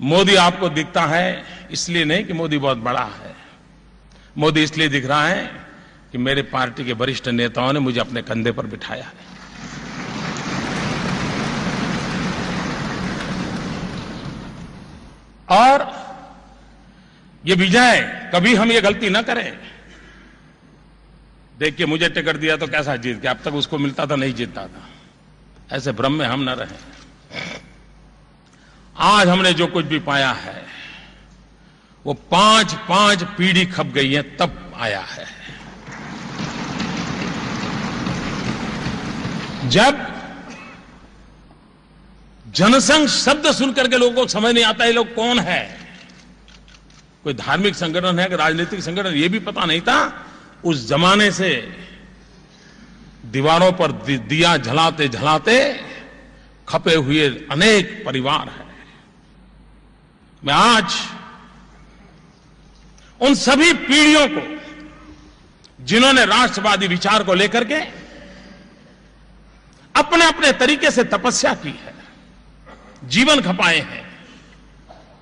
मोदी आपको दिखता है इसलिए नहीं कि मोदी बहुत बड़ा है, मोदी इसलिए दिख रहा है कि मेरे पार्टी के वरिष्ठ नेताओं ने मुझे अपने कंधे पर बिठाया है। और ये विजय, कभी हम ये गलती ना करें। देखिए, मुझे टिकट दिया तो कैसा जीत गया, अब तक उसको मिलता था नहीं जीतता था, ऐसे भ्रम में हम न रहें। आज हमने जो कुछ भी पाया है वो पांच पीढ़ी खप गई है तब आया है। जब जनसंघ शब्द सुनकर के लोगों को समझ नहीं आता ये लोग कौन है, कोई धार्मिक संगठन है कि राजनीतिक संगठन, ये भी पता नहीं था। उस जमाने से दीवारों पर दिया जलाते जलाते खपे हुए अनेक परिवार हैं। मैं आज उन सभी पीढ़ियों को जिन्होंने राष्ट्रवादी विचार को लेकर के अपने अपने तरीके से तपस्या की है, जीवन खपाए हैं,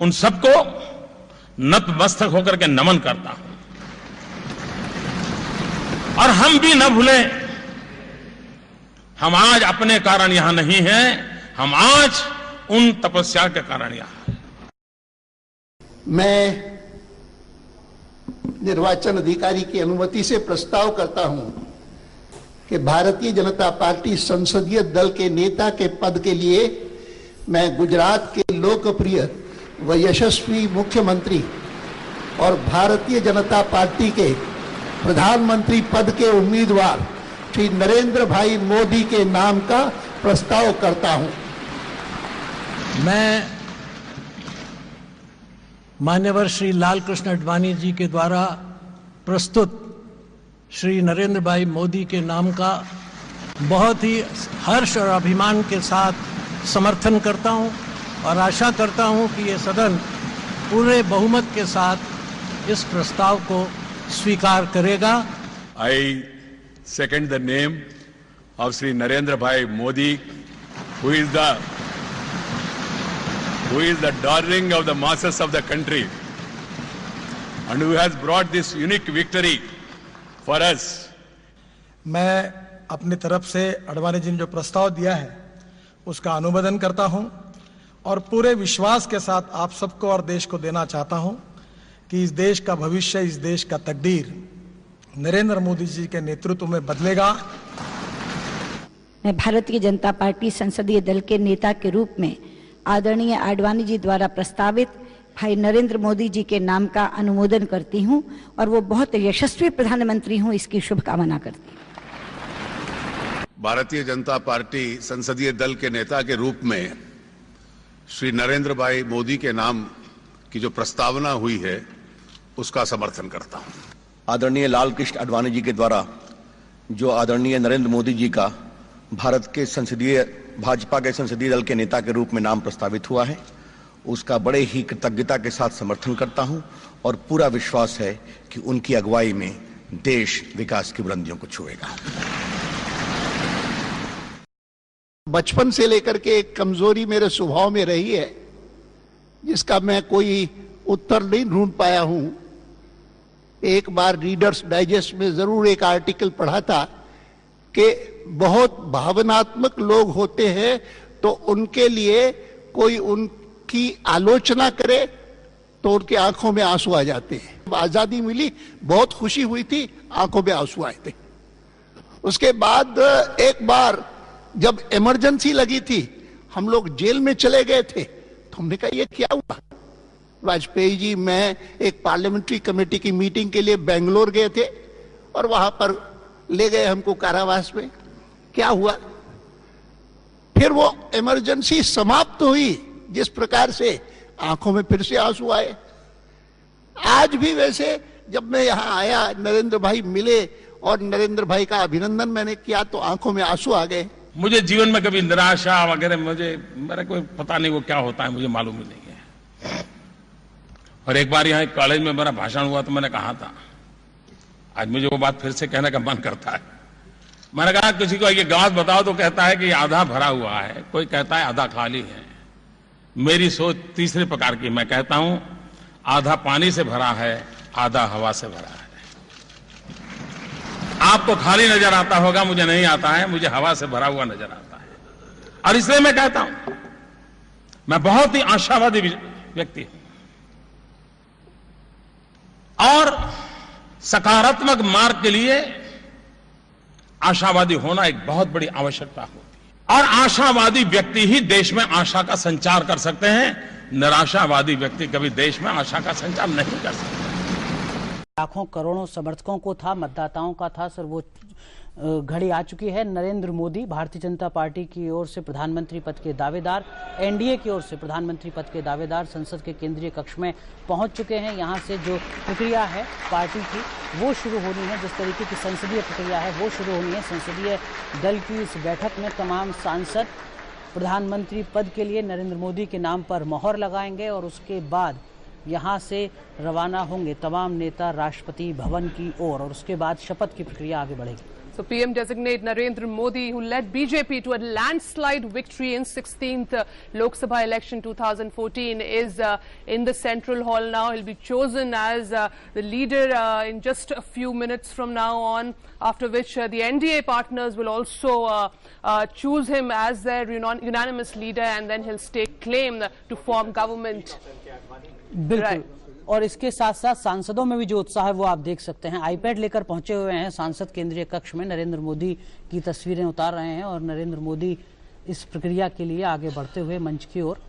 उन सबको नतमस्तक होकर के नमन करता हूं। और हम भी न भूलें, हम आज अपने कारण यहां नहीं हैं, हम आज उन तपस्या के कारण यहां हैं। मैं निर्वाचन अधिकारी की अनुमति से प्रस्ताव करता हूं कि भारतीय जनता पार्टी संसदीय दल के नेता के पद के लिए मैं गुजरात के लोकप्रिय व यशस्वी मुख्यमंत्री और भारतीय जनता पार्टी के प्रधानमंत्री पद के उम्मीदवार श्री नरेंद्र भाई मोदी के नाम का प्रस्ताव करता हूं। मैं मान्यवर श्री लालकृष्ण आडवाणी जी के द्वारा प्रस्तुत श्री नरेंद्र भाई मोदी के नाम का बहुत ही हर्ष और अभिमान के साथ समर्थन करता हूं और आशा करता हूं कि ये सदन पूरे बहुमत के साथ इस प्रस्ताव को स्वीकार करेगा। I second the name of Sri Narendra Bhai Modi, who is the darling of the masses of the country and who has brought this unique victory for us. मैं अपनी तरफ से आडवाणी जी ने जो प्रस्ताव दिया है उसका अनुमोदन करता हूं और पूरे विश्वास के साथ आप सबको और देश को देना चाहता हूं कि इस देश का भविष्य, इस देश का तकदीर नरेंद्र मोदी जी के नेतृत्व में बदलेगा। मैं भारतीय जनता पार्टी संसदीय दल के नेता के रूप में आदरणीय आडवाणी जी द्वारा प्रस्तावित भाई नरेंद्र मोदी जी के नाम का अनुमोदन करती हूं और वो बहुत यशस्वी प्रधानमंत्री हूं, इसकी शुभकामना करती हूं। भारतीय जनता पार्टी संसदीय दल के नेता के रूप में श्री नरेंद्र भाई मोदी के नाम की जो प्रस्तावना हुई है उसका समर्थन करता हूं। आदरणीय लालकृष्ण आडवाणी जी के द्वारा जो आदरणीय नरेंद्र मोदी जी का भारत के भाजपा के संसदीय दल के नेता के रूप में नाम प्रस्तावित हुआ है, उसका बड़े ही कृतज्ञता के साथ समर्थन करता हूं और पूरा विश्वास है कि उनकी अगुवाई में देश विकास की बुलंदियों को छुएगा। बचपन से लेकर के एक कमजोरी मेरे स्वभाव में रही है जिसका मैं कोई उत्तर नहीं ढूंढ पाया हूं। एक बार रीडर्स डाइजेस्ट में जरूर एक आर्टिकल पढ़ा था कि बहुत भावनात्मक लोग होते हैं तो उनके लिए कोई उनकी आलोचना करे तो उनकी आंखों में आंसू आ जाते हैं। आजादी मिली, बहुत खुशी हुई थी, आंखों में आंसू आए थे। उसके बाद एक बार जब इमरजेंसी लगी थी, हम लोग जेल में चले गए थे, तो हमने कहा ये क्या हुआ। वाजपेयी जी, मैं एक पार्लियामेंट्री कमेटी की मीटिंग के लिए बेंगलोर गए थे और वहां पर ले गए हमको कारावास में। क्या हुआ, फिर वो इमरजेंसी समाप्त हुई, जिस प्रकार से आंखों में फिर से आंसू आए। आज भी वैसे जब मैं यहां आया, नरेंद्र भाई मिले और नरेंद्र भाई का अभिनंदन मैंने किया तो आंखों में आंसू आ गए। मुझे जीवन में कभी निराशा वगैरह मेरा कोई पता नहीं वो क्या होता है, मुझे मालूम ही नहीं है। और एक बार यहाँ कॉलेज में मेरा भाषण हुआ तो मैंने कहा था, आज मुझे वो बात फिर से कहने का मन करता है। मैंने कहा किसी को ये गिलास बताओ तो कहता है कि आधा भरा हुआ है, कोई कहता है आधा खाली है। मेरी सोच तीसरे प्रकार की, मैं कहता हूं आधा पानी से भरा है, आधा हवा से भरा है। आपको खाली नजर आता होगा, मुझे नहीं आता है, मुझे हवा से भरा हुआ नजर आता है। और इसलिए मैं कहता हूं मैं बहुत ही आशावादी व्यक्ति हूं और सकारात्मक मार्ग के लिए आशावादी होना एक बहुत बड़ी आवश्यकता होती है। और आशावादी व्यक्ति ही देश में आशा का संचार कर सकते हैं। निराशावादी व्यक्ति कभी देश में आशा का संचार नहीं कर सकते। लाखों करोड़ों समर्थकों को था, मतदाताओं का था सर, वो घड़ी आ चुकी है। नरेंद्र मोदी भारतीय जनता पार्टी की ओर से प्रधानमंत्री पद के दावेदार, एनडीए की ओर से प्रधानमंत्री पद के दावेदार संसद के केंद्रीय कक्ष में पहुंच चुके हैं। यहां से जो प्रक्रिया है पार्टी की वो शुरू होनी है, जिस तरीके की संसदीय प्रक्रिया है वो शुरू होनी है। संसदीय दल की इस बैठक में तमाम सांसद प्रधानमंत्री पद के लिए नरेंद्र मोदी के नाम पर मोहर लगाएंगे और उसके बाद यहां से रवाना होंगे तमाम नेता राष्ट्रपति भवन की ओर और उसके बाद शपथ की प्रक्रिया आगे बढ़ेगी। So PM designate Narendra Modi, who led BJP to a landslide victory in 16th Lok Sabha election 2014, is in the Central Hall now. He'll be chosen as the leader in just a few minutes from now on, after which the NDA partners will also choose him as their unanimous leader, and then he'll stake claim to form government. बिल्कुल। और इसके साथ साथ सांसदों में भी जो उत्साह है वो आप देख सकते हैं। आईपैड लेकर पहुंचे हुए हैं सांसद केंद्रीय कक्ष में, नरेंद्र मोदी की तस्वीरें उतार रहे हैं और नरेंद्र मोदी इस प्रक्रिया के लिए आगे बढ़ते हुए मंच की ओर